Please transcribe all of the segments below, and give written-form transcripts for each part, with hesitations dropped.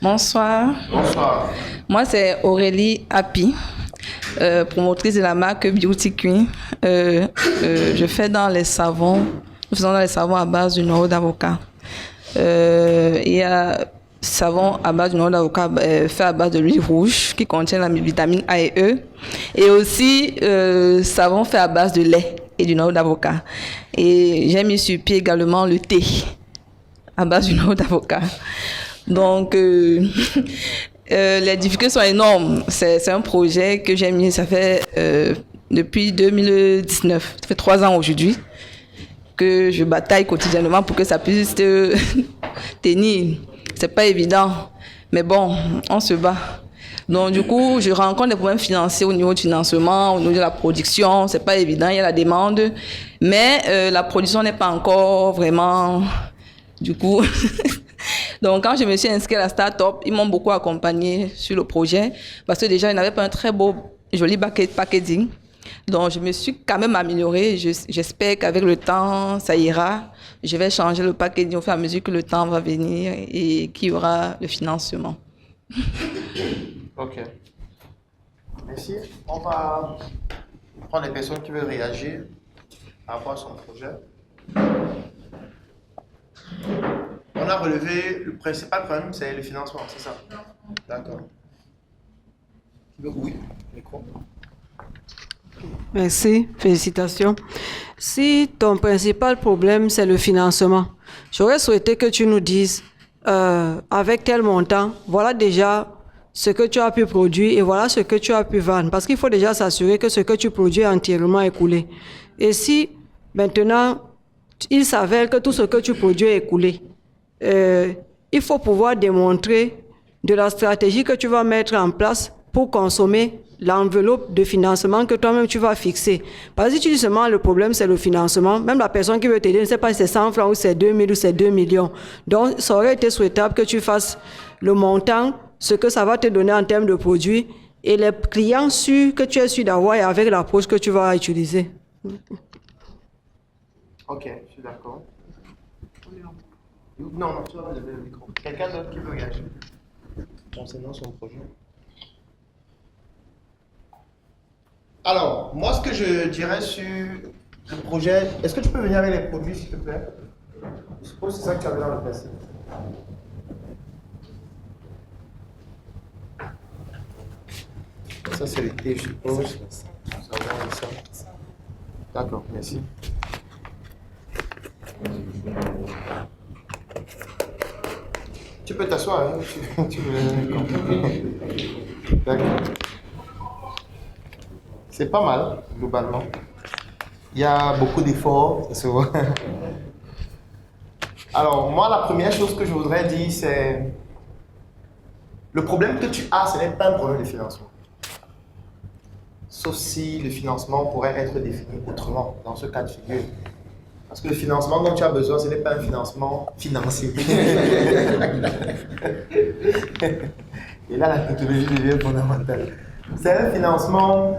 Bonsoir. Bonsoir. Moi, c'est Aurélie Happy, promotrice de la marque Beauty Queen. Je fais dans les savons, nous faisons dans les savons à base du noix d'avocat. Il y a savon à base du noix d'avocat fait à base de l'huile rouge qui contient la vitamine A et E. Et aussi savon fait à base de lait et du noix d'avocat. Et j'ai mis sur pied également le thé à base du noix d'avocat. Donc, les difficultés sont énormes. C'est un projet que j'ai mis, ça fait depuis 2019, ça fait 3 ans aujourd'hui, que je bataille quotidiennement pour que ça puisse tenir. C'est pas évident, mais bon, on se bat. Donc, du coup, je rencontre des problèmes financiers au niveau du financement, au niveau de la production. C'est pas évident, il y a la demande, mais la production n'est pas encore vraiment, du coup... Donc, quand je me suis inscrite à la start-up, ils m'ont beaucoup accompagné sur le projet parce que déjà, ils n'avaient pas un très beau, joli packaging. Donc, je me suis quand même améliorée. J'espère qu'avec le temps, ça ira. Je vais changer le packaging au fur et à mesure que le temps va venir et qu'il y aura le financement. Ok. Merci. On va prendre les personnes qui veulent réagir par rapport à son projet. On a relevé le principal problème, c'est le financement, c'est ça? D'accord. Oui, micro. Merci, félicitations. Si ton principal problème, c'est le financement, j'aurais souhaité que tu nous dises, avec tel montant, voilà déjà ce que tu as pu produire et voilà ce que tu as pu vendre. Parce qu'il faut déjà s'assurer que ce que tu produis est entièrement écoulé. Et si maintenant, il s'avère que tout ce que tu produis est écoulé, il faut pouvoir démontrer de la stratégie que tu vas mettre en place pour consommer l'enveloppe de financement que toi-même tu vas fixer. Parce que si tu dis seulement le problème c'est le financement, même la personne qui veut t'aider ne sait pas si c'est 100 francs ou c'est 2000 ou c'est 2 millions. Donc ça aurait été souhaitable que tu fasses le montant, ce que ça va te donner en termes de produits et les clients sûrs que tu es sûr d'avoir et avec l'approche que tu vas utiliser. Ok, je suis d'accord. Non, tu vas lever le micro. Quelqu'un d'autre qui veut réagir concernant son projet? Alors, moi, ce que je dirais sur le projet, est-ce que tu peux venir avec les produits, s'il te plaît? Je suppose que c'est ça que tu avais dans le passé. Ça, c'est le thé, je suppose. Ça. D'accord, merci. Tu peux t'asseoir, hein? Tu veux. D'accord. C'est pas mal, globalement. Il y a beaucoup d'efforts, ça se voit. Alors, moi, la première chose que je voudrais dire, c'est... Le problème que tu as, ce n'est pas un problème de financement. Sauf si le financement pourrait être défini autrement, dans ce cas de figure. Parce que le financement dont tu as besoin, ce n'est pas un financement financier. Et là, la technologie devient fondamentale. C'est un financement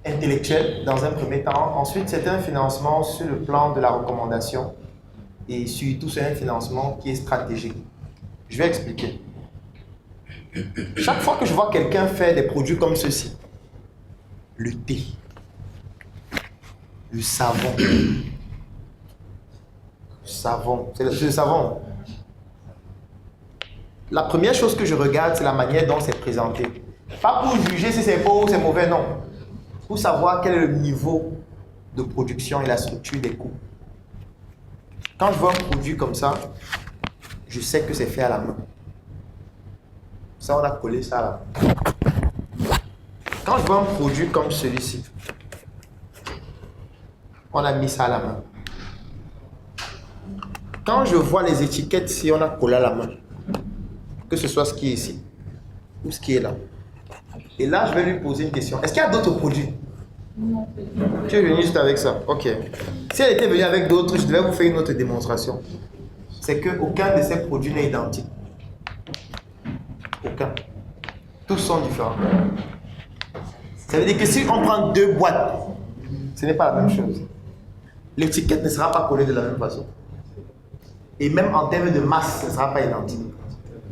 intellectuel dans un premier temps. Ensuite, c'est un financement sur le plan de la recommandation. Et surtout, c'est un financement qui est stratégique. Je vais expliquer. Chaque fois que je vois quelqu'un faire des produits comme ceci, le thé, le savon, c'est le savon. La première chose que je regarde, c'est la manière dont c'est présenté. Pas pour juger si c'est beau ou c'est mauvais, non. Pour savoir quel est le niveau de production et la structure des coûts. Quand je vois un produit comme ça, je sais que c'est fait à la main. Ça, on a collé ça là. Quand je vois un produit comme celui-ci, on a mis ça à la main. Quand je vois les étiquettes, si on a collé à la main, que ce soit ce qui est ici ou ce qui est là. Et là, je vais lui poser une question. Est-ce qu'il y a d'autres produits? Non. Tu es venu juste avec ça? Ok. Si elle était venue avec d'autres, je devais vous faire une autre démonstration. C'est qu'aucun de ces produits n'est identique. Aucun. Tous sont différents. Ça veut dire que si on prend 2 boîtes, ce n'est pas la même chose. L'étiquette ne sera pas collée de la même façon. Et même en termes de masse, ce ne sera pas identique.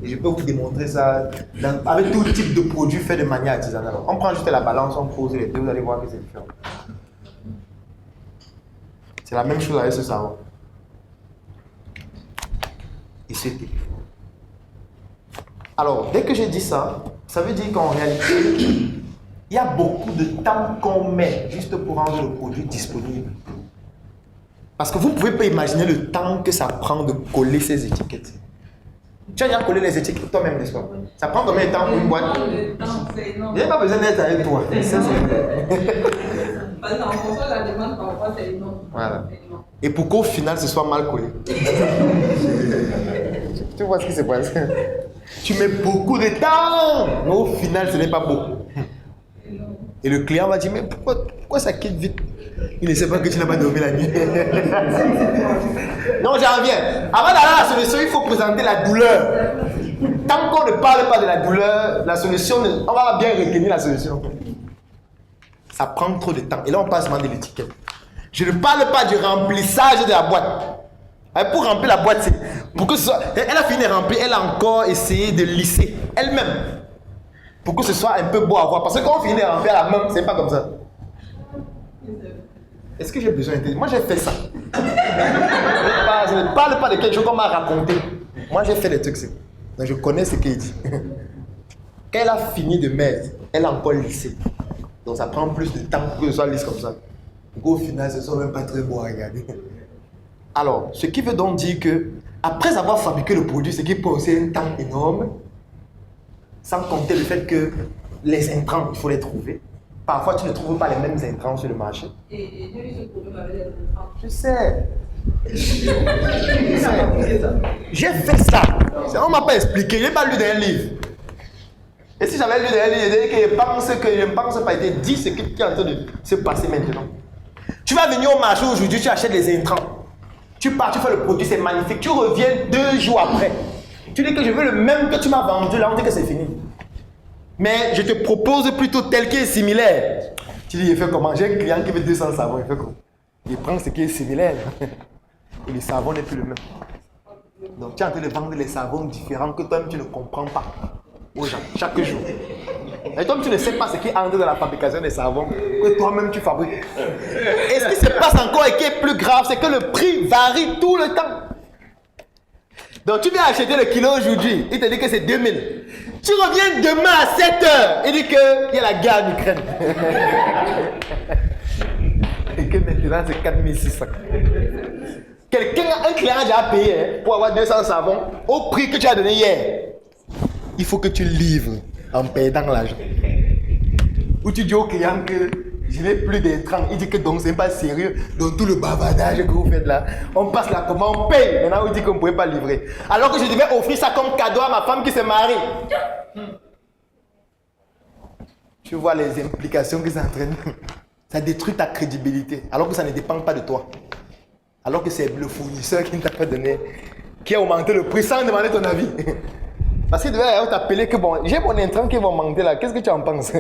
Et je peux vous démontrer ça avec tout type de produits faits de manière artisanale. On prend juste la balance, on pose les deux, vous allez voir que c'est différent. C'est la même chose avec ce savon. Et c'était. Alors, dès que j'ai dit ça, ça veut dire qu'en réalité, il y a beaucoup de temps qu'on met juste pour rendre le produit disponible. Parce que vous ne pouvez pas imaginer le temps que ça prend de coller ces étiquettes. Tu as déjà collé les étiquettes toi-même, n'est-ce pas? Ça prend combien de temps pour une boîte? Je n'ai pas besoin d'être avec toi. Parce qu'en fonction de la demande, parfois, c'est énorme. Voilà. Et pour qu'au final, ce soit mal collé. Tu vois ce qui se passe? Tu mets beaucoup de temps, mais au final, ce n'est pas beaucoup. Et le client va dire, mais pourquoi ça quitte vite? Il ne sait pas que tu n'as pas dormi la nuit. Non, j'en reviens. Avant d'aller à la solution, il faut présenter la douleur. Tant qu'on ne parle pas de la douleur, la solution, on va bien retenir la solution. Ça prend trop de temps. Et là, on passe de l'étiquette. Je ne parle pas du remplissage de la boîte. Pour remplir la boîte, c'est pour que ce soit. Elle a fini de remplir, elle a encore essayé de lisser elle-même. Pour que ce soit un peu beau à voir. Parce que quand on finit de remplir la main, c'est pas comme ça. Est-ce que j'ai besoin de... Moi, j'ai fait ça. Je ne parle pas de quelque chose qu'on m'a raconté. Moi, j'ai fait des trucs. Donc, je connais ce qu'il dit. Quand elle a fini de mettre, elle a encore lissé. Donc, ça prend plus de temps que ce soit lisse comme ça. Donc, au final, ce ne sont même pas très beaux à regarder. Alors, ce qui veut donc dire que, après avoir fabriqué le produit, ce qui peut aussi un temps énorme, sans compter le fait que les intrants, il faut les trouver. Parfois, tu ne trouves pas les mêmes intrants sur le marché. Et j'ai eu ce problème avec les intrants. Je sais. J'ai fait ça. On ne m'a pas expliqué. Je n'ai pas lu dans un livre. Et si j'avais lu dans un livre, je ne pense pas être dit ce qui est en train de se passer maintenant. Tu vas venir au marché aujourd'hui, tu achètes les intrants. Tu pars, tu fais le produit, c'est magnifique. Tu reviens 2 jours après. Tu dis que je veux le même que tu m'as vendu, là on dit que c'est fini. Mais je te propose plutôt tel qui est similaire. Tu dis, il fait comment? J'ai un client qui veut 200 savons, il fait comment? Il prend ce qui est similaire. Et le savon n'est plus le même. Donc tu es en train de vendre les savons différents que toi-même tu ne comprends pas aux gens, chaque jour. Et toi tu ne sais pas ce qui entre dans la fabrication des savons que toi-même tu fabriques. Et ce qui se passe encore et qui est plus grave, c'est que le prix varie tout le temps. Donc tu viens acheter le kilo aujourd'hui, il te dit que c'est 2000. Tu reviens demain à 7h, il dit qu'il y a la guerre en Ukraine. Et que maintenant c'est 4600. Un client a déjà payé pour avoir 200 savons au prix que tu as donné hier. Il faut que tu livres en perdant l'argent. Ou tu dis au client que je n'ai plus d'intrants. Il dit que donc c'est pas sérieux. Donc tout le bavardage que vous faites là, on passe la commande, on paye. Maintenant on dit qu'on ne pouvait pas livrer. Alors que je devais offrir ça comme cadeau à ma femme qui se marie. Tu vois les implications que ça entraîne. Ça détruit ta crédibilité. Alors que ça ne dépend pas de toi. Alors que c'est le fournisseur qui ne t'a pas donné, qui a augmenté le prix sans demander ton avis. Parce qu'il devait t'appeler que bon, j'ai mon intrant qui va augmenter là, qu'est-ce que tu en penses?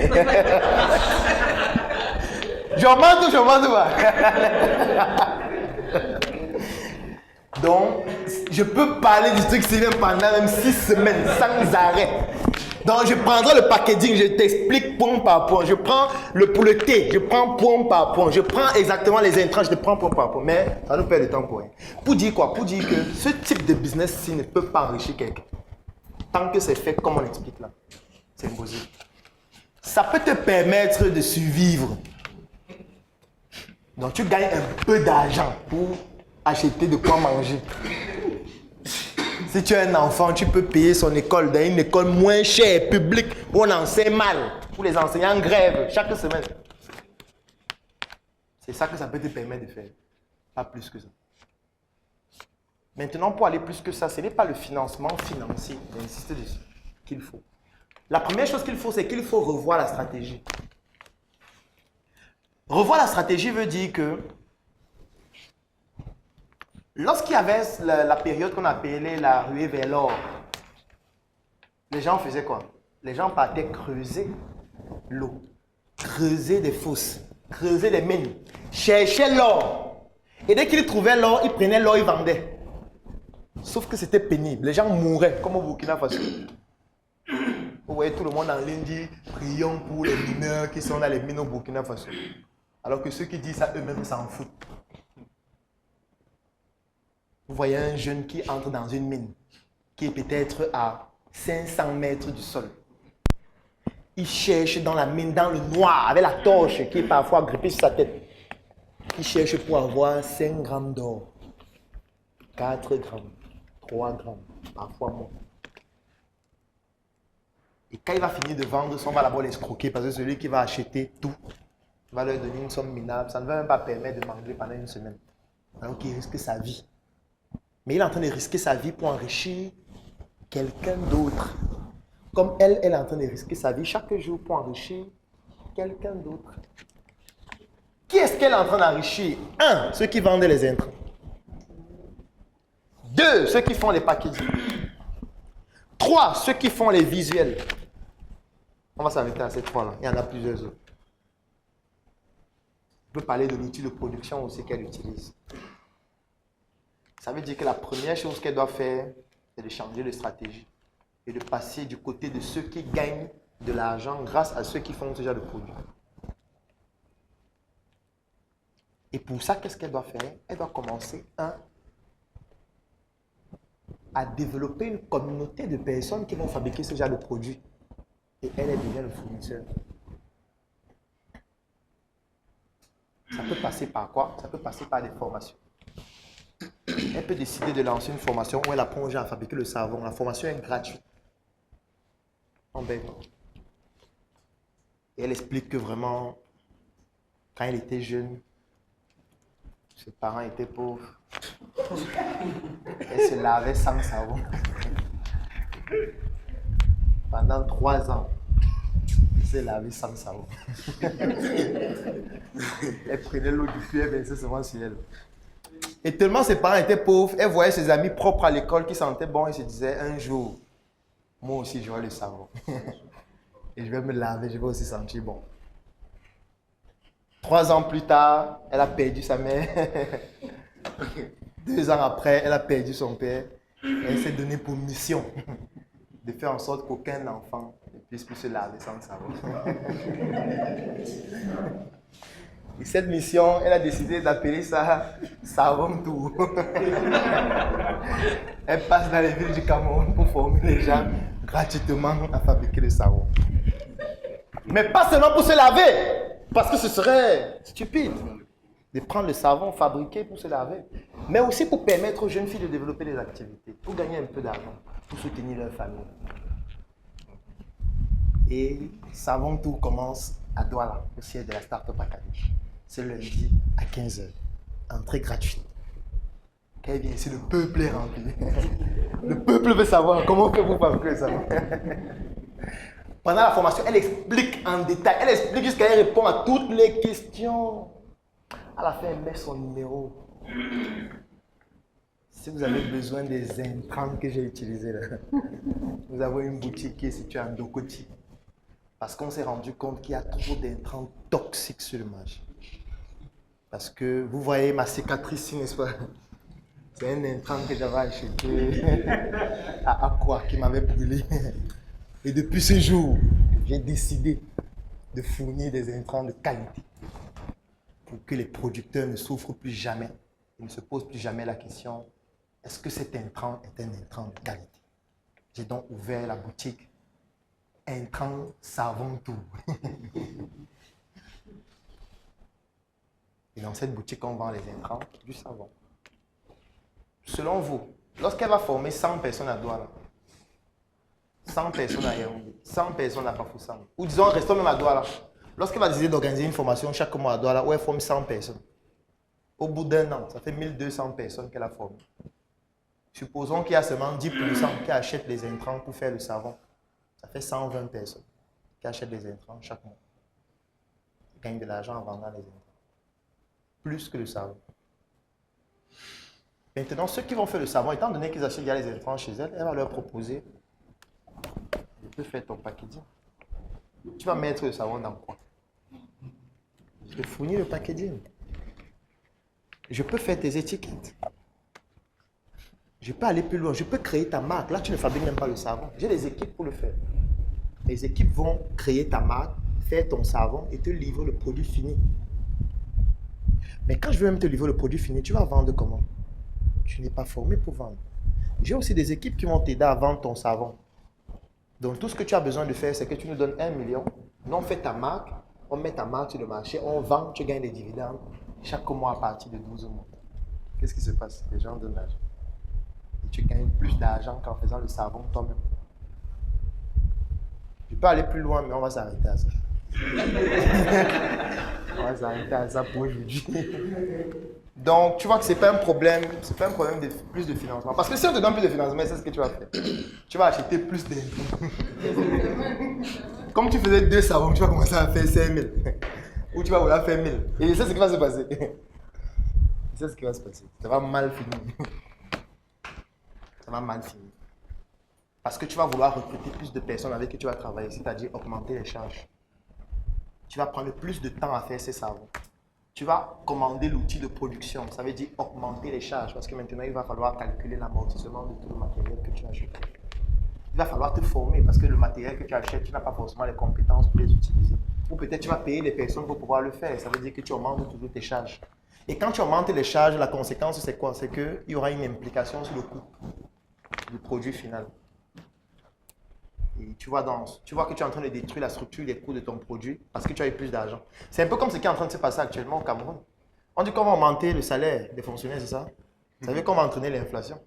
J'augmente ou j'augmente pas? Donc, je peux parler du truc Sylvain pendant même 6 semaines sans arrêt. Donc, je prendrai le packaging, je t'explique point par point. Je prends pour le thé, je prends point par point. Je prends exactement les intrants, je te prends point par point. Mais ça nous perd de temps pour rien. Pour dire quoi? Pour dire que ce type de business-ci ne peut pas enrichir quelqu'un. Tant que c'est fait comme on explique là. C'est impossible. Ça peut te permettre de survivre. Donc, tu gagnes un peu d'argent pour acheter de quoi manger. Si tu as un enfant, tu peux payer son école dans une école moins chère, publique, où on enseigne mal, où les enseignants grèvent chaque semaine. C'est ça que ça peut te permettre de faire. Pas plus que ça. Maintenant, pour aller plus que ça, ce n'est pas le financement financier, j'insiste dessus, qu'il faut. La première chose qu'il faut, c'est qu'il faut revoir la stratégie. Revoir la stratégie veut dire que lorsqu'il y avait la période qu'on appelait la ruée vers l'or, les gens faisaient quoi? Les gens partaient creuser l'eau, creuser des fosses, creuser des mines, chercher l'or. Et dès qu'ils trouvaient l'or, ils prenaient l'or, ils vendaient. Sauf que c'était pénible. Les gens mouraient, comme au Burkina Faso. Vous voyez tout le monde en ligne dit prions pour les mineurs qui sont dans les mines au Burkina Faso. Alors que ceux qui disent ça eux-mêmes s'en foutent. Vous voyez un jeune qui entre dans une mine, qui est peut-être à 500 mètres du sol. Il cherche dans la mine, dans le noir, avec la torche qui est parfois grippée sur sa tête. Il cherche pour avoir 5 grammes d'or, 4 grammes, 3 grammes, parfois moins. Et quand il va finir de vendre, on va d'abord l'escroquer parce que celui qui va acheter tout va leur donner une somme minable. Ça ne va même pas permettre de manger pendant une semaine. Alors qu'il risque sa vie. Mais il est en train de risquer sa vie pour enrichir quelqu'un d'autre. Comme elle est en train de risquer sa vie chaque jour pour enrichir quelqu'un d'autre. Qui est-ce qu'elle est en train d'enrichir? 1. Ceux qui vendent les intrants. 2. Ceux qui font les packaging. 3. Ceux qui font les visuels. On va s'arrêter à ces 3-là. Il y en a plusieurs autres. Je peux parler de l'outil de production aussi qu'elle utilise. Ça veut dire que la première chose qu'elle doit faire, c'est de changer de stratégie et de passer du côté de ceux qui gagnent de l'argent grâce à ceux qui font ce genre de produits. Et pour ça, qu'est-ce qu'elle doit faire? Elle doit commencer, à développer une communauté de personnes qui vont fabriquer ce genre de produits. Et elle devient le fournisseur. Ça peut passer par quoi? Ça peut passer par des formations. Elle peut décider de lancer une formation où elle apprend aux gens à fabriquer le savon. La formation est gratuite. En Belgique. Et elle explique que vraiment, quand elle était jeune, ses parents étaient pauvres. Elle se lavait sans savon. Pendant 3 ans, elle se lavait sans savon. Elle prenait l'eau du puits et versait seulement sur elle. Et tellement ses parents étaient pauvres, elle voyait ses amis propres à l'école qui sentaient bon et se disait un jour, moi aussi j'aurai le savon. Et je vais me laver, je vais aussi sentir bon. 3 ans plus tard, elle a perdu sa mère. 2 ans après, elle a perdu son père. Elle s'est donnée pour mission de faire en sorte qu'aucun enfant ne puisse plus se laver sans savon. Et cette mission, elle a décidé d'appeler ça Savon Tour. Elle passe dans les villes du Cameroun pour former les gens gratuitement à fabriquer le savon. Mais pas seulement pour se laver, parce que ce serait stupide de prendre le savon fabriqué pour se laver, mais aussi pour permettre aux jeunes filles de développer des activités, pour gagner un peu d'argent, pour soutenir leur famille. Et Savon Tour commence à Douala, au siège de la Startup Academy. C'est lundi à 15h. Entrée gratuite. Quand elle vient ici, le peuple est rempli. Le peuple veut savoir comment on fait pour fabriquer ça. Pendant la formation, elle explique en détail. Elle explique jusqu'à elle répond à toutes les questions. À la fin, elle met son numéro. Si vous avez besoin des intrants que j'ai utilisés là, nous avons une boutique qui est située à Ndokoti. Parce qu'on s'est rendu compte qu'il y a trop d'intrants toxiques sur le marché. Parce que vous voyez ma cicatrice ici, n'est-ce pas? C'est un intrant que j'avais acheté à Aqua qui m'avait brûlé. Et depuis ce jour, j'ai décidé de fournir des intrants de qualité pour que les producteurs ne souffrent plus jamais. Ils ne se posent plus jamais la question, est-ce que cet intrant est un intrant de qualité? J'ai donc ouvert la boutique Intrant Savon Tour. Et dans cette boutique, on vend les intrants du savon. Selon vous, lorsqu'elle va former 100 personnes à Douala, 100 personnes à Yaoundé, 100 personnes à Bafoussam, ou disons, restons même à Douala, lorsqu'elle va décider d'organiser une formation chaque mois à Douala où elle forme 100 personnes, au bout d'un an, ça fait 1200 personnes qu'elle a formées. Supposons qu'il y a seulement 10% qui achètent les intrants pour faire le savon. Ça fait 120 personnes qui achètent des intrants chaque mois. Ils gagnent de l'argent en vendant les intrants. Plus que le savon. Maintenant, ceux qui vont faire le savon, étant donné qu'ils achètent déjà les intrants chez elle, elle va leur proposer, tu peux faire ton packaging. Tu vas mettre le savon dans quoi? Je peux fournir le packaging. Je peux faire tes étiquettes. Je peux aller plus loin, je peux créer ta marque. Là, tu ne fabriques même pas le savon. J'ai des équipes pour le faire. Les équipes vont créer ta marque, faire ton savon et te livrer le produit fini. Mais quand je veux même te livrer le produit fini, tu vas vendre comment? Tu n'es pas formé pour vendre. J'ai aussi des équipes qui vont t'aider à vendre ton savon. Donc, tout ce que tu as besoin de faire, c'est que tu nous donnes 1 million. Nous, on fait ta marque, on met ta marque sur le marché, on vend, tu gagnes des dividendes chaque mois à partir de 12 mois. Qu'est-ce qui se passe? Les gens donnent l'argent. Et tu gagnes plus d'argent qu'en faisant le savon toi-même. Je peux aller plus loin, mais on va s'arrêter à ça. On va s'arrêter à ça pour aujourd'hui. Donc, tu vois que ce n'est pas un problème, de plus de financement. Parce que si on te donne plus de financement, c'est ce que tu vas faire. Tu vas acheter plus de... Comme tu faisais 2 savons, tu vas commencer à faire 5 000. Ou tu vas vouloir faire 1000. Et c'est ce qui va se passer. C'est ce qui va se passer. Ça va mal finir. Ça va mal finir. Parce que tu vas vouloir recruter plus de personnes avec qui tu vas travailler, c'est-à-dire augmenter les charges. Tu vas prendre plus de temps à faire ces savons. Tu vas commander l'outil de production, ça veut dire augmenter les charges parce que maintenant il va falloir calculer l'amortissement de tout le matériel que tu achètes. Il va falloir te former parce que le matériel que tu achètes, tu n'as pas forcément les compétences pour les utiliser. Ou peut-être tu vas payer les personnes pour pouvoir le faire, ça veut dire que tu augmentes toujours tes charges. Et quand tu augmentes les charges, la conséquence c'est quoi? C'est qu'il y aura une implication sur le coût du produit final. Et tu vois que tu es en train de détruire la structure des coûts de ton produit parce que tu as eu plus d'argent. C'est un peu comme ce qui est en train de se passer actuellement au Cameroun. On dit qu'on va augmenter le salaire des fonctionnaires, c'est ça? Ça veut dire qu'on va entraîner l'inflation.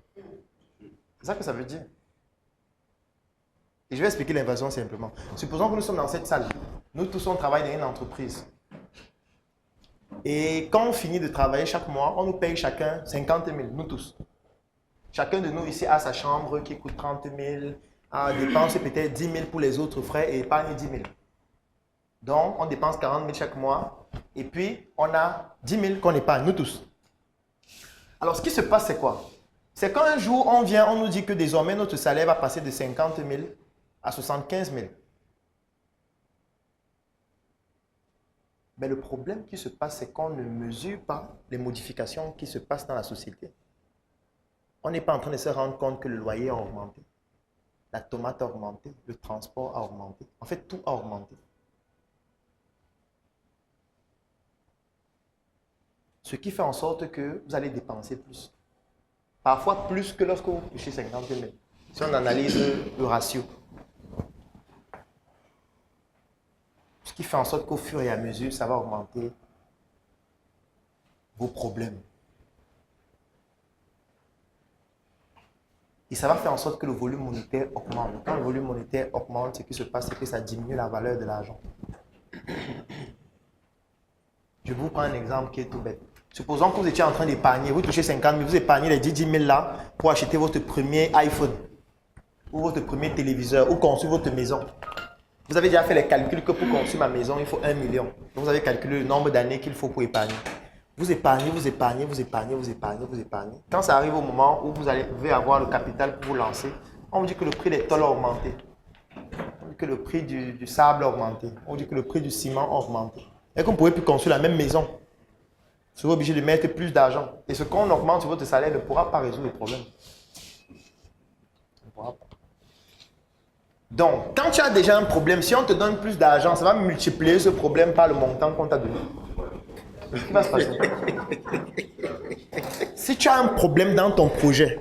C'est ça que ça veut dire. Et je vais expliquer l'inflation simplement. Supposons que nous sommes dans cette salle. Nous tous, on travaille dans une entreprise. Et quand on finit de travailler chaque mois, on nous paye chacun 50 000, nous tous. Chacun de nous ici a sa chambre qui coûte 30 000, à dépenser peut-être 10 000 pour les autres frais et épargne 10 000. Donc, on dépense 40 000 chaque mois et puis on a 10 000 qu'on épargne, nous tous. Alors, ce qui se passe, c'est quoi? C'est quand un jour, on vient, on nous dit que désormais, notre salaire va passer de 50 000 à 75 000. Mais le problème qui se passe, c'est qu'on ne mesure pas les modifications qui se passent dans la société. On n'est pas en train de se rendre compte que le loyer a augmenté. La tomate a augmenté, le transport a augmenté. En fait, tout a augmenté. Ce qui fait en sorte que vous allez dépenser plus. Parfois plus que lorsque vous touchez 50 000. Si on analyse le ratio. Ce qui fait en sorte qu'au fur et à mesure, ça va augmenter vos problèmes. Et ça va faire en sorte que le volume monétaire augmente. Quand le volume monétaire augmente, ce qui se passe, c'est que ça diminue la valeur de l'argent. Je vous prends un exemple qui est tout bête. Supposons que vous étiez en train d'épargner, vous touchez 50 000, vous épargnez les 10 000 là pour acheter votre premier iPhone ou votre premier téléviseur ou construire votre maison. Vous avez déjà fait les calculs que pour construire ma maison, il faut 1 million. Donc vous avez calculé le nombre d'années qu'il faut pour épargner. Vous épargnez, vous épargnez, vous épargnez, vous épargnez, vous épargnez. Quand ça arrive au moment où vous allez avoir le capital pour vous lancer, on vous dit que le prix des tôles a augmenté. On dit que le prix du sable a augmenté. On dit que le prix du ciment a augmenté. Et qu'on ne pourrait plus construire la même maison. Vous serez obligé de mettre plus d'argent. Et ce qu'on augmente sur votre salaire ne pourra pas résoudre le problème. Ne pourra pas. Donc, quand tu as déjà un problème, si on te donne plus d'argent, ça va multiplier ce problème par le montant qu'on t'a donné. Ce qui va se passer. Si tu as un problème dans ton projet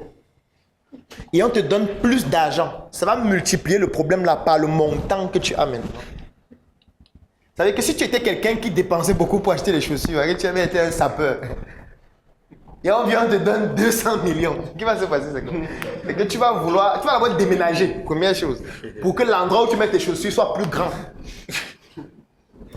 et on te donne plus d'argent, ça va multiplier le problème là par le montant que tu as maintenant. Ça veut dire que si tu étais quelqu'un qui dépensait beaucoup pour acheter les chaussures, et que tu avais été un sapeur, et on vient te donne 200 millions, ce qui va se passer, c'est que tu vas d'abord déménager, première chose, pour que l'endroit où tu mets tes chaussures soit plus grand.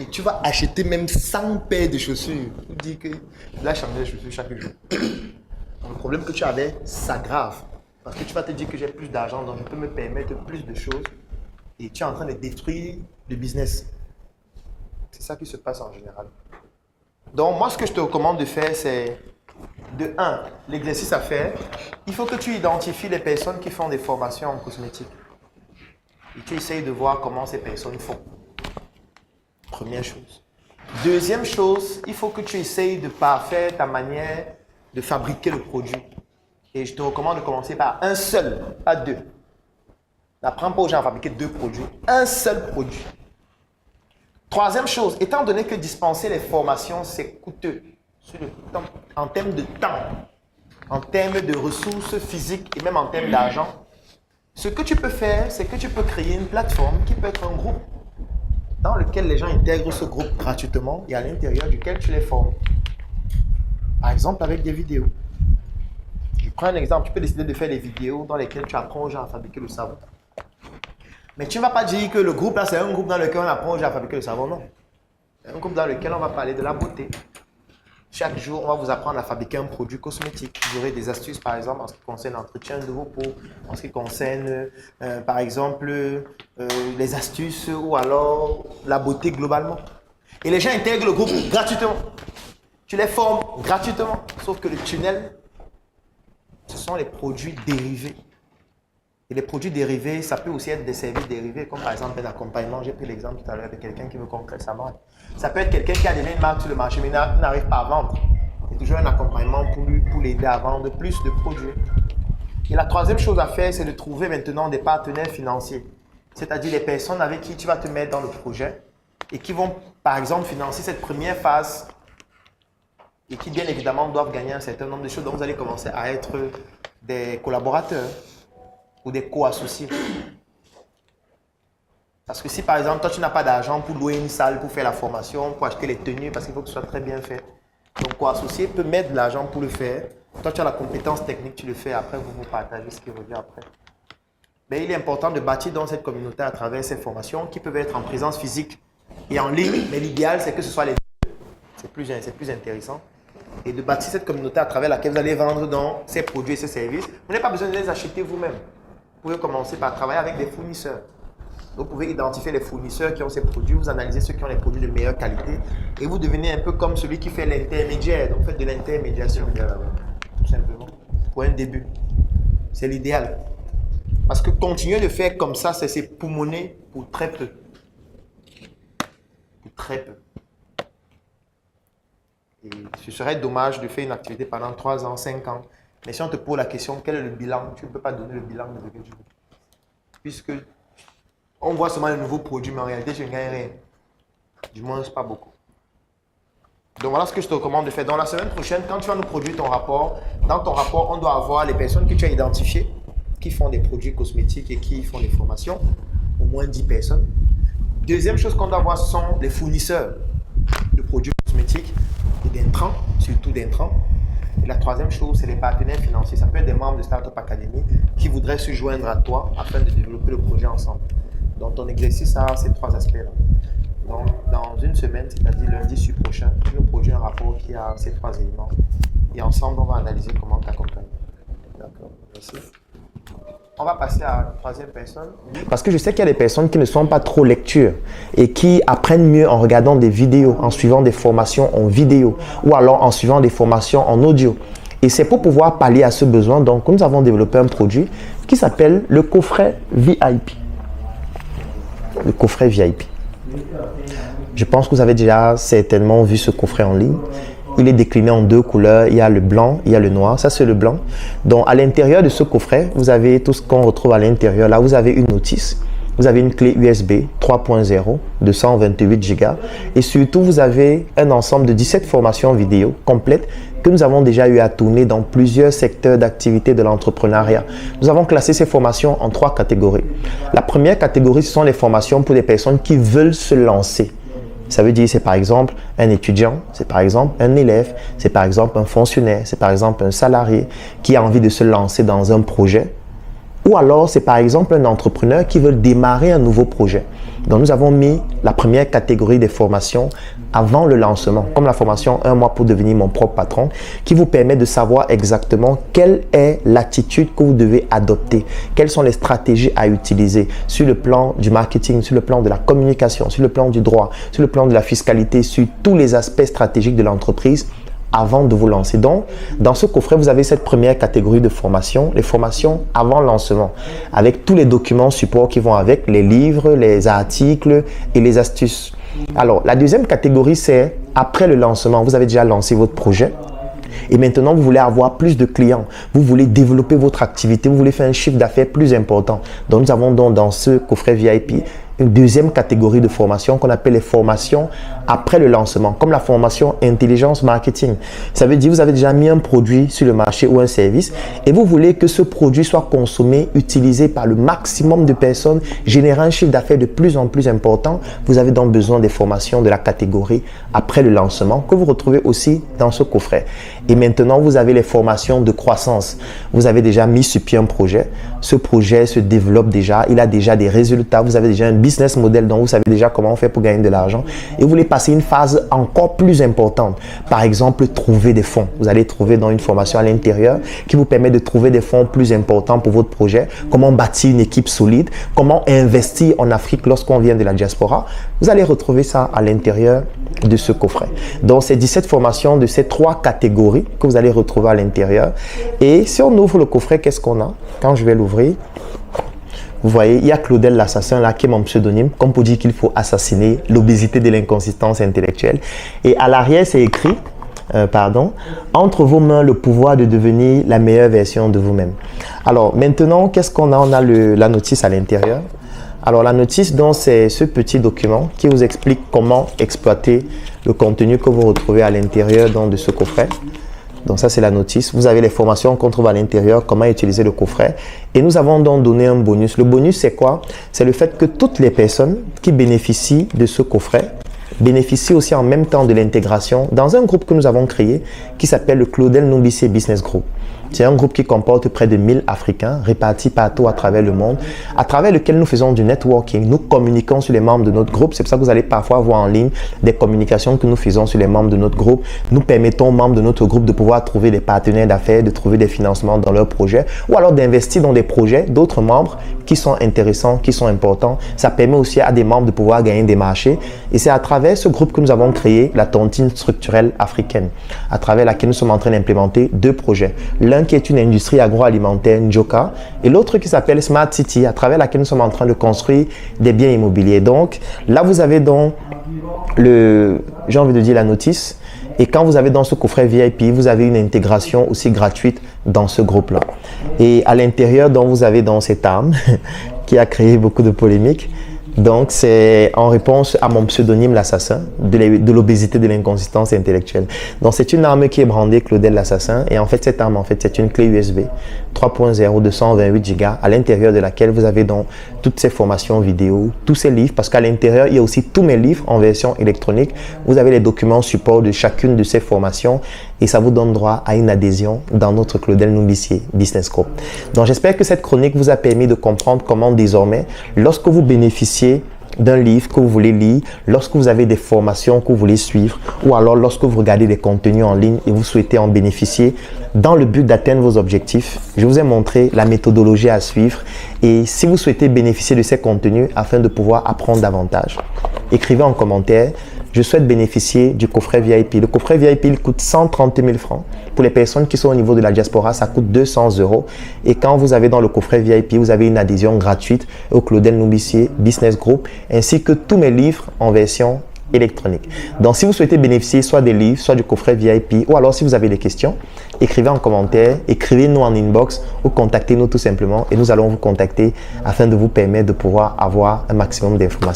Et tu vas acheter même 100 paires de chaussures. Tu dis que tu dois changer les chaussures chaque jour. Donc, le problème que tu avais s'aggrave. Parce que tu vas te dire que j'ai plus d'argent, donc je peux me permettre plus de choses. Et tu es en train de détruire le business. C'est ça qui se passe en général. Donc moi, ce que je te recommande de faire, c'est de 1, l'exercice à faire. Il faut que tu identifies les personnes qui font des formations en cosmétique. Et tu essayes de voir comment ces personnes font. Première chose. Deuxième chose, il faut que tu essayes de parfaire ta manière de fabriquer le produit. Et je te recommande de commencer par un seul, pas deux. N'apprends pas aux gens à fabriquer 2 produits, un seul produit. Troisième chose, étant donné que dispenser les formations, c'est coûteux sur le temps, en termes de temps, en termes de ressources physiques et même en termes d'argent, ce que tu peux faire, c'est que tu peux créer une plateforme qui peut être un groupe dans lequel les gens intègrent ce groupe gratuitement et à l'intérieur duquel tu les formes. Par exemple, avec des vidéos. Je prends un exemple, tu peux décider de faire des vidéos dans lesquelles tu apprends aux gens à fabriquer le savon. Mais tu ne vas pas dire que le groupe là, c'est un groupe dans lequel on apprend aux gens à fabriquer le savon, non. C'est un groupe dans lequel on va parler de la beauté. Chaque jour, on va vous apprendre à fabriquer un produit cosmétique. Vous aurez des astuces, par exemple, en ce qui concerne l'entretien de vos peaux, en ce qui concerne, par exemple, les astuces ou alors la beauté globalement. Et les gens intègrent le groupe gratuitement. Tu les formes gratuitement. Sauf que le tunnel, ce sont les produits dérivés. Et les produits dérivés, ça peut aussi être des services dérivés, comme par exemple un accompagnement. J'ai pris l'exemple tout à l'heure de quelqu'un qui veut concrétiser sa marque. Ça peut être quelqu'un qui a déjà une marque sur le marché, mais n'arrive pas à vendre. Il y a toujours un accompagnement pour l'aider à vendre plus de produits. Et la troisième chose à faire, c'est de trouver maintenant des partenaires financiers. C'est-à-dire les personnes avec qui tu vas te mettre dans le projet et qui vont, par exemple, financer cette première phase et qui, bien évidemment, doivent gagner un certain nombre de choses. Donc, vous allez commencer à être des collaborateurs ou des co-associés. Parce que si, par exemple, toi, tu n'as pas d'argent pour louer une salle, pour faire la formation, pour acheter les tenues, parce qu'il faut que ce soit très bien fait. Donc, co-associé peut mettre de l'argent pour le faire. Toi, tu as la compétence technique, tu le fais. Après, vous partagez ce qui revient après. Mais il est important de bâtir dans cette communauté à travers ces formations qui peuvent être en présence physique et en ligne. Mais l'idéal, c'est que ce soit les deux. C'est plus intéressant. Et de bâtir cette communauté à travers laquelle vous allez vendre dans ces produits et ces services. Vous n'avez pas besoin de les acheter vous-même. Vous pouvez commencer par travailler avec des fournisseurs. Vous pouvez identifier les fournisseurs qui ont ces produits, vous analysez ceux qui ont les produits de meilleure qualité et vous devenez un peu comme celui qui fait l'intermédiaire. Donc, faites de l'intermédiation, tout simplement, pour un début. C'est l'idéal. Parce que continuer de faire comme ça, c'est poumonner pour très peu. Pour très peu. Et ce serait dommage de faire une activité pendant 3 ans, 5 ans. Mais si on te pose la question, quel est le bilan? Tu ne peux pas donner le bilan de ce que tu veux. Puisque on voit seulement les nouveaux produits, mais en réalité, je ne gagne rien. Du moins, pas beaucoup. Donc voilà ce que je te recommande de faire. Dans la semaine prochaine, quand tu vas nous produire ton rapport, dans ton rapport, on doit avoir les personnes que tu as identifiées, qui font des produits cosmétiques et qui font des formations, au moins 10 personnes. Deuxième chose qu'on doit avoir, ce sont les fournisseurs de produits cosmétiques et d'intrants, surtout d'intrants. Et la troisième chose, c'est les partenaires financiers. Ça peut être des membres de Startup Academy qui voudraient se joindre à toi afin de développer le projet ensemble. Donc, ton exercice a ces 3 aspects-là. Donc, dans une semaine, c'est-à-dire lundi prochain, je vais produire un rapport qui a ces 3 éléments. Et ensemble, on va analyser comment t'accompagner. D'accord, merci. On va passer à la troisième personne. Parce que je sais qu'il y a des personnes qui ne sont pas trop lectures et qui apprennent mieux en regardant des vidéos, en suivant des formations en vidéo ou alors en suivant des formations en audio. Et c'est pour pouvoir pallier à ce besoin, donc nous avons développé un produit qui s'appelle le coffret VIP. Le coffret VIP. Je pense que vous avez déjà certainement vu ce coffret en ligne. Il est décliné en 2 couleurs. Il y a le blanc, il y a le noir. Ça, c'est le blanc. Donc, à l'intérieur de ce coffret, vous avez tout ce qu'on retrouve à l'intérieur. Là, vous avez une notice. Vous avez une clé USB 3.0 de 128 Go. Et surtout, vous avez un ensemble de 17 formations vidéo complètes que nous avons déjà eu à tourner dans plusieurs secteurs d'activité de l'entrepreneuriat. Nous avons classé ces formations en 3 catégories. La première catégorie, ce sont les formations pour des personnes qui veulent se lancer. Ça veut dire c'est par exemple un étudiant, c'est par exemple un élève, c'est par exemple un fonctionnaire, c'est par exemple un salarié qui a envie de se lancer dans un projet. Ou alors c'est par exemple un entrepreneur qui veut démarrer un nouveau projet. Donc nous avons mis la première catégorie des formations avant le lancement, comme la formation 1 mois pour devenir mon propre patron, qui vous permet de savoir exactement quelle est l'attitude que vous devez adopter, quelles sont les stratégies à utiliser sur le plan du marketing, sur le plan de la communication, sur le plan du droit, sur le plan de la fiscalité, sur tous les aspects stratégiques de l'entreprise avant de vous lancer. Donc, dans ce coffret, vous avez cette première catégorie de formation, les formations avant lancement, avec tous les documents support qui vont avec, les livres, les articles et les astuces. Alors, la deuxième catégorie, c'est après le lancement. Vous avez déjà lancé votre projet Et maintenant, vous voulez avoir plus de clients. Vous voulez développer votre activité. Vous voulez faire un chiffre d'affaires plus important. Donc, nous avons donc dans ce coffret VIP une deuxième catégorie de formation qu'on appelle les formations après le lancement, comme la formation intelligence marketing. Ça veut dire que vous avez déjà mis un produit sur le marché ou un service et vous voulez que ce produit soit consommé, utilisé par le maximum de personnes, générant un chiffre d'affaires de plus en plus important. Vous avez donc besoin des formations de la catégorie après le lancement que vous retrouvez aussi dans ce coffret. Et maintenant, vous avez les formations de croissance. Vous avez déjà mis sur pied un projet. Ce projet se développe déjà, il a déjà des résultats, vous avez déjà un business model dont vous savez déjà comment on fait pour gagner de l'argent et vous voulez passer une phase encore plus importante. Par exemple, trouver des fonds. Vous allez trouver dans une formation à l'intérieur qui vous permet de trouver des fonds plus importants pour votre projet, comment bâtir une équipe solide, comment investir en Afrique lorsqu'on vient de la diaspora. Vous allez retrouver ça à l'intérieur de ce coffret. Donc, c'est 17 formations de ces 3 catégories que vous allez retrouver à l'intérieur. Et si on ouvre le coffret, qu'est-ce qu'on a? Quand je vais l'ouvrir, vous voyez, il y a Claudel l'assassin là qui est mon pseudonyme, comme pour dire qu'il faut assassiner l'obésité de l'inconsistance intellectuelle. Et à l'arrière, c'est écrit, entre vos mains le pouvoir de devenir la meilleure version de vous-même. Alors maintenant, qu'est-ce qu'on a? On a la notice à l'intérieur. Alors la notice, donc, c'est ce petit document qui vous explique comment exploiter le contenu que vous retrouvez à l'intérieur de ce coffret. Donc ça, c'est la notice. Vous avez les formations qu'on trouve à l'intérieur, comment utiliser le coffret. Et nous avons donc donné un bonus. Le bonus, c'est quoi? C'est le fait que toutes les personnes qui bénéficient de ce coffret bénéficient aussi en même temps de l'intégration dans un groupe que nous avons créé qui s'appelle le Claudel Numbissier Business Group. C'est un groupe qui comporte près de 1000 Africains répartis partout à travers le monde, à travers lequel nous faisons du networking. Nous communiquons sur les membres de notre groupe. C'est pour ça que vous allez parfois voir en ligne des communications que nous faisons sur les membres de notre groupe. Nous permettons aux membres de notre groupe de pouvoir trouver des partenaires d'affaires, de trouver des financements dans leurs projets ou alors d'investir dans des projets d'autres membres qui sont intéressants, qui sont importants. Ça permet aussi à des membres de pouvoir gagner des marchés. Et c'est à travers ce groupe que nous avons créé la tontine structurelle africaine, à travers laquelle nous sommes en train d'implémenter 2 projets. L'un qui est une industrie agroalimentaire, Njoka, et l'autre qui s'appelle Smart City, à travers laquelle nous sommes en train de construire des biens immobiliers. Donc, là, vous avez donc j'ai envie de dire la notice. Et quand vous avez dans ce coffret VIP, vous avez une intégration aussi gratuite dans ce groupe-là. Et à l'intérieur, donc, vous avez dans cette arme qui a créé beaucoup de polémiques. Donc, c'est en réponse à mon pseudonyme l'assassin de l'obésité de l'inconsistance intellectuelle. Donc, c'est une arme qui est brandée Claudel l'assassin. Et en fait, cette arme, c'est une clé USB 3.0 de 128 Go à l'intérieur de laquelle vous avez donc toutes ces formations vidéo, tous ces livres, parce qu'à l'intérieur, il y a aussi tous mes livres en version électronique. Vous avez les documents support de chacune de ces formations et ça vous donne droit à une adhésion dans notre Claudel Numbissier Business Group. Donc, j'espère que cette chronique vous a permis de comprendre comment désormais, lorsque vous bénéficiez d'un livre que vous voulez lire, lorsque vous avez des formations que vous voulez suivre ou alors lorsque vous regardez des contenus en ligne et vous souhaitez en bénéficier dans le but d'atteindre vos objectifs, je vous ai montré la méthodologie à suivre et si vous souhaitez bénéficier de ces contenus afin de pouvoir apprendre davantage, écrivez en commentaire. Je souhaite bénéficier du coffret VIP. Le coffret VIP, il coûte 130 000 francs. Pour les personnes qui sont au niveau de la diaspora, ça coûte 200 €. Et quand vous avez dans le coffret VIP, vous avez une adhésion gratuite au Claudel Numbissier Business Group, ainsi que tous mes livres en version électronique. Donc, si vous souhaitez bénéficier soit des livres, soit du coffret VIP, ou alors si vous avez des questions, écrivez en commentaire, écrivez-nous en inbox ou contactez-nous tout simplement et nous allons vous contacter afin de vous permettre de pouvoir avoir un maximum d'informations.